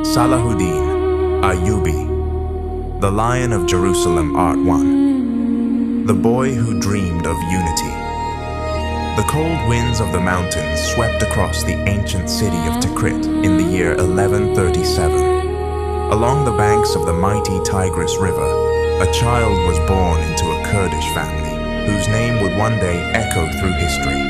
Salahuddin, Ayyubi, The Lion of Jerusalem, Art 1. The Boy Who Dreamed of Unity. The cold winds of the mountains swept across the ancient city of Tikrit in the year 1137. Along the banks of the mighty Tigris River, a child was born into a Kurdish family, whose name would one day echo through history.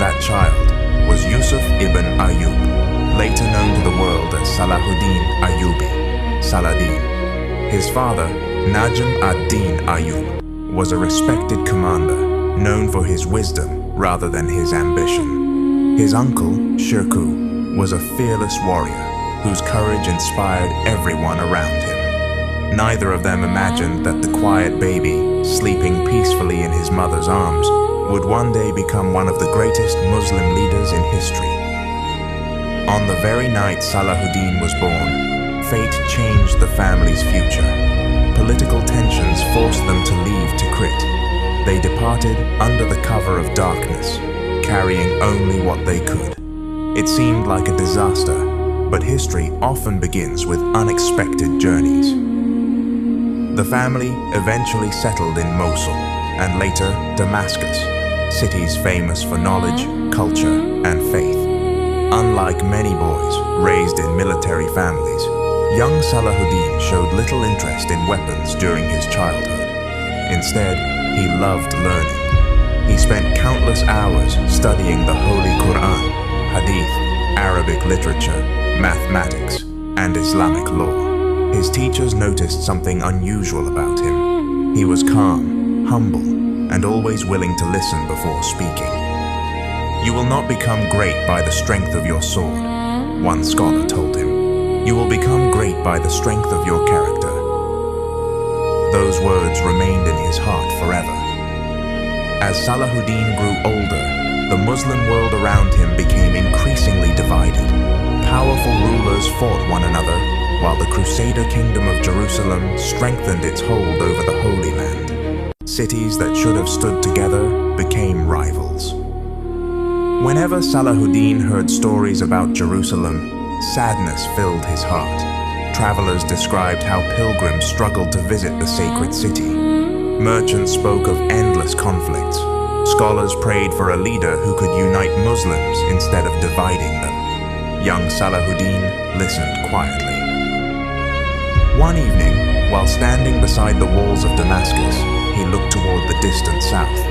That child was Yusuf ibn Ayyub, later known to the world as Salahuddin Ayyubi, Saladin. His father, Najm ad-Din Ayyub, was a respected commander, known for his wisdom rather than his ambition. His uncle, Shirkuh, was a fearless warrior whose courage inspired everyone around him. Neither of them imagined that the quiet baby, sleeping peacefully in his mother's arms, would one day become one of the greatest Muslim leaders in history. On the very night Salahuddin was born, fate changed the family's future. Political tensions forced them to leave Tikrit. They departed under the cover of darkness, carrying only what they could. It seemed like a disaster, but history often begins with unexpected journeys. The family eventually settled in Mosul, and later Damascus, cities famous for knowledge, culture, and faith. Unlike many boys raised in military families, young Salahuddin showed little interest in weapons during his childhood. Instead, he loved learning. He spent countless hours studying the Holy Quran, Hadith, Arabic literature, mathematics, and Islamic law. His teachers noticed something unusual about him. He was calm, humble, and always willing to listen before speaking. "You will not become great by the strength of your sword," one scholar told him. "You will become great by the strength of your character." Those words remained in his heart forever. As Salahuddin grew older, the Muslim world around him became increasingly divided. Powerful rulers fought one another, while the Crusader kingdom of Jerusalem strengthened its hold over the Holy Land. Cities that should have stood together became rivals. Whenever Salahuddin heard stories about Jerusalem, sadness filled his heart. Travelers described how pilgrims struggled to visit the sacred city. Merchants spoke of endless conflicts. Scholars prayed for a leader who could unite Muslims instead of dividing them. Young Salahuddin listened quietly. One evening, while standing beside the walls of Damascus, he looked toward the distant south.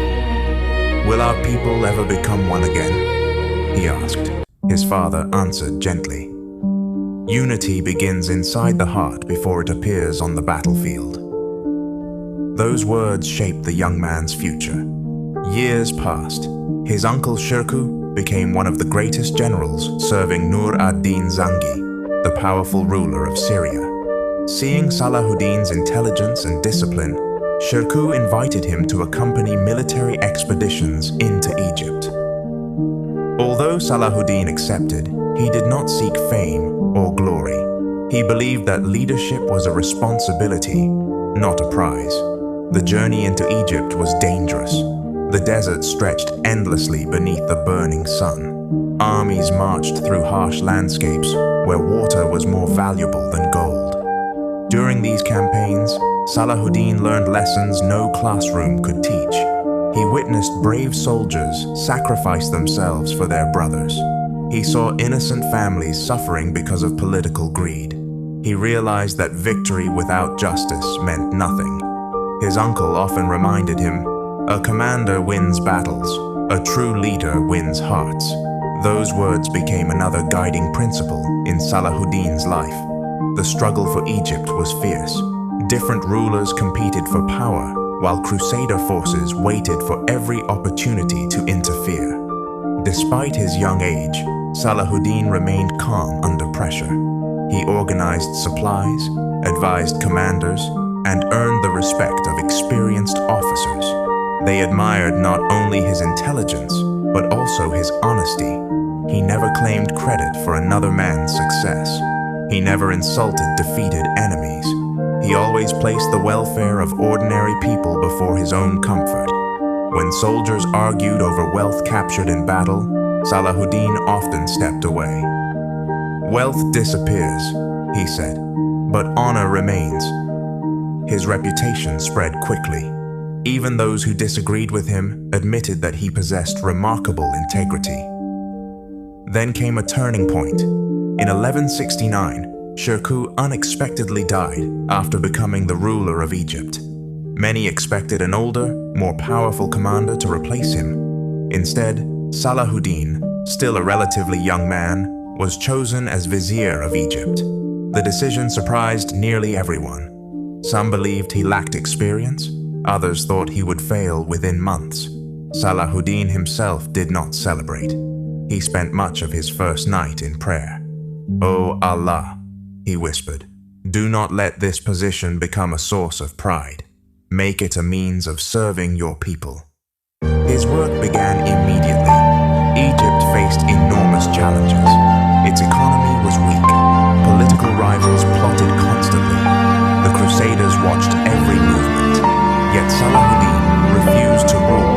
"Will our people ever become one again?" he asked. His father answered gently. "Unity begins inside the heart before it appears on the battlefield." Those words shaped the young man's future. Years passed. His uncle Shirkuh became one of the greatest generals, serving Nur ad-Din Zangi, the powerful ruler of Syria. Seeing Salahuddin's intelligence and discipline, Shirkuh invited him to accompany military expeditions into Egypt. Although Salahuddin accepted, he did not seek fame or glory. He believed that leadership was a responsibility, not a prize. The journey into Egypt was dangerous. The desert stretched endlessly beneath the burning sun. Armies marched through harsh landscapes where water was more valuable than gold. During these campaigns, Salahuddin learned lessons no classroom could teach. He witnessed brave soldiers sacrifice themselves for their brothers. He saw innocent families suffering because of political greed. He realized that victory without justice meant nothing. His uncle often reminded him, "A commander wins battles, a true leader wins hearts." Those words became another guiding principle in Salahuddin's life. The struggle for Egypt was fierce. Different rulers competed for power, while Crusader forces waited for every opportunity to interfere. Despite his young age, Salahuddin remained calm under pressure. He organized supplies, advised commanders, and earned the respect of experienced officers. They admired not only his intelligence, but also his honesty. He never claimed credit for another man's success. He never insulted defeated enemies. He always placed the welfare of ordinary people before his own comfort. When soldiers argued over wealth captured in battle, Salahuddin often stepped away. "Wealth disappears," he said, "but honor remains." His reputation spread quickly. Even those who disagreed with him admitted that he possessed remarkable integrity. Then came a turning point. In 1169, Shirkuh unexpectedly died after becoming the ruler of Egypt. Many expected an older, more powerful commander to replace him. Instead, Salahuddin, still a relatively young man, was chosen as vizier of Egypt. The decision surprised nearly everyone. Some believed he lacked experience, others thought he would fail within months. Salahuddin himself did not celebrate. He spent much of his first night in prayer. "O Allah," he whispered, "do not let this position become a source of pride. Make it a means of serving your people." His work began immediately. Egypt faced enormous challenges. Its economy was weak. Political rivals plotted constantly. The Crusaders watched every movement. Yet Salahuddin refused to rule